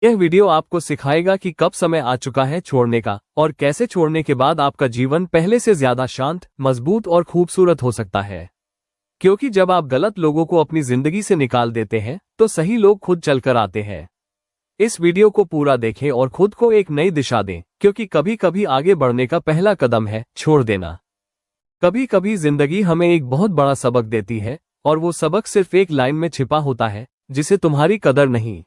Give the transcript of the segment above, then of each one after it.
यह वीडियो आपको सिखाएगा कि कब समय आ चुका है छोड़ने का और कैसे छोड़ने के बाद आपका जीवन पहले से ज्यादा शांत, मजबूत और खूबसूरत हो सकता है। क्योंकि जब आप गलत लोगों को अपनी जिंदगी से निकाल देते हैं तो सही लोग खुद चलकर आते हैं। इस वीडियो को पूरा देखें और खुद को एक नई दिशा दें, क्योंकि कभी कभी आगे बढ़ने का पहला कदम है छोड़ देना। कभी कभी जिंदगी हमें एक बहुत बड़ा सबक देती है और वो सबक सिर्फ एक लाइन में छिपा होता है, जिसे तुम्हारी कदर नहीं।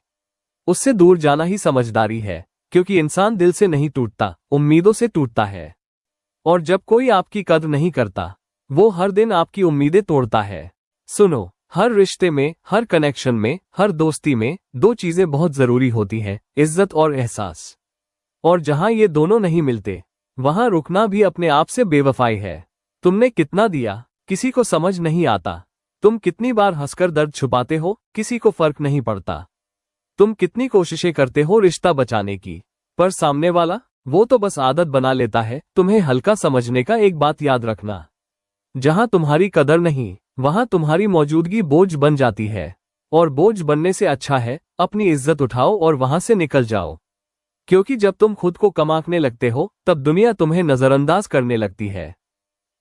उससे दूर जाना ही समझदारी है, क्योंकि इंसान दिल से नहीं टूटता, उम्मीदों से टूटता है। और जब कोई आपकी कदर नहीं करता, वो हर दिन आपकी उम्मीदें तोड़ता है। सुनो, हर रिश्ते में, हर कनेक्शन में, हर दोस्ती में दो चीजें बहुत जरूरी होती हैं, इज्जत और एहसास। और जहां ये दोनों नहीं मिलते, वहां रुकना भी अपने आप से बेवफाई है। तुमने कितना दिया, किसी को समझ नहीं आता। तुम कितनी बार हंसकर दर्द छुपाते हो, किसी को फर्क नहीं पड़ता। तुम कितनी कोशिशें करते हो रिश्ता बचाने की, पर सामने वाला, वो तो बस आदत बना लेता है तुम्हें हल्का समझने का। एक बात याद रखना, जहां तुम्हारी कदर नहीं, वहां तुम्हारी मौजूदगी बोझ बन जाती है। और बोझ बनने से अच्छा है अपनी इज्जत उठाओ और वहां से निकल जाओ। क्योंकि जब तुम खुद को कम आंकने लगते हो, तब दुनिया तुम्हें नजरअंदाज करने लगती है।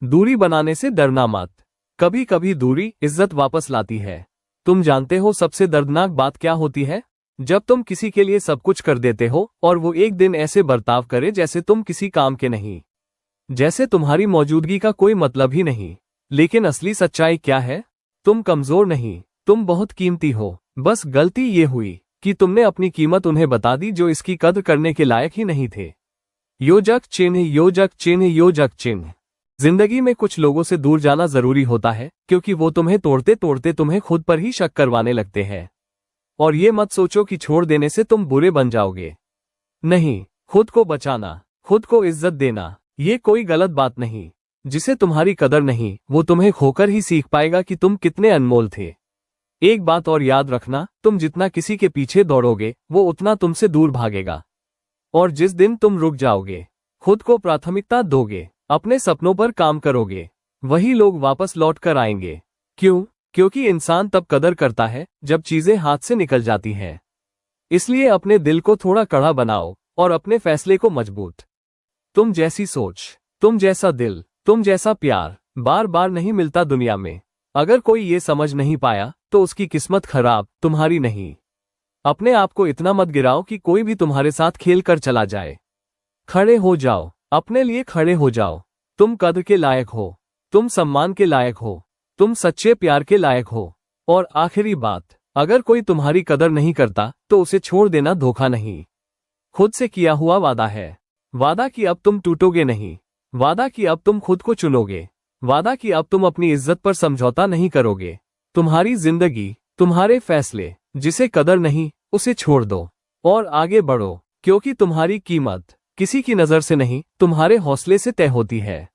दूरी बनाने से डरना मत। कभी कभी दूरी इज्जत वापस लाती है। तुम जानते हो सबसे दर्दनाक बात क्या होती है? जब तुम किसी के लिए सब कुछ कर देते हो और वो एक दिन ऐसे बर्ताव करे जैसे तुम किसी काम के नहीं, जैसे तुम्हारी मौजूदगी का कोई मतलब ही नहीं। लेकिन असली सच्चाई क्या है? तुम कमजोर नहीं, तुम बहुत कीमती हो। बस गलती ये हुई कि तुमने अपनी कीमत उन्हें बता दी जो इसकी कद्र करने के लायक ही नहीं थे। योजक चिन्ह, योजक चिन्ह, योजक चिन्ह। जिंदगी में कुछ लोगों से दूर जाना जरूरी होता है, क्योंकि वो तुम्हें तोड़ते तोड़ते तुम्हें खुद पर ही शक करवाने लगते हैं। और ये मत सोचो कि छोड़ देने से तुम बुरे बन जाओगे। नहीं, खुद को बचाना, खुद को इज्जत देना, ये कोई गलत बात नहीं। जिसे तुम्हारी कदर नहीं, वो तुम्हें खोकर ही सीख पाएगा कि तुम कितने अनमोल थे। एक बात और याद रखना, तुम जितना किसी के पीछे दौड़ोगे, वो उतना तुमसे दूर भागेगा। और जिस दिन तुम रुक जाओगे, खुद को प्राथमिकता दोगे, अपने सपनों पर काम करोगे, वही लोग वापस लौट कर आएंगे। क्यों? क्योंकि इंसान तब कदर करता है जब चीजें हाथ से निकल जाती हैं। इसलिए अपने दिल को थोड़ा कड़ा बनाओ और अपने फैसले को मजबूत। तुम जैसी सोच, तुम जैसा दिल, तुम जैसा प्यार बार बार नहीं मिलता दुनिया में। अगर कोई ये समझ नहीं पाया तो उसकी किस्मत खराब, तुम्हारी नहीं। अपने आप को इतना मत गिराओ कि कोई भी तुम्हारे साथ खेल कर चला जाए। खड़े हो जाओ, अपने लिए खड़े हो जाओ। तुम कद्र के लायक हो, तुम सम्मान के लायक हो, तुम सच्चे प्यार के लायक हो। और आखिरी बात, अगर कोई तुम्हारी कदर नहीं करता तो उसे छोड़ देना धोखा नहीं, खुद से किया हुआ वादा है। वादा कि अब तुम टूटोगे नहीं, वादा कि अब तुम खुद को चुनोगे, वादा कि अब तुम अपनी इज्जत पर समझौता नहीं करोगे। तुम्हारी जिंदगी, तुम्हारे फैसले, जिसे कदर नहीं उसे छोड़ दो और आगे बढ़ो। क्योंकि तुम्हारी कीमत किसी की नजर से नहीं, तुम्हारे हौसले से तय होती है।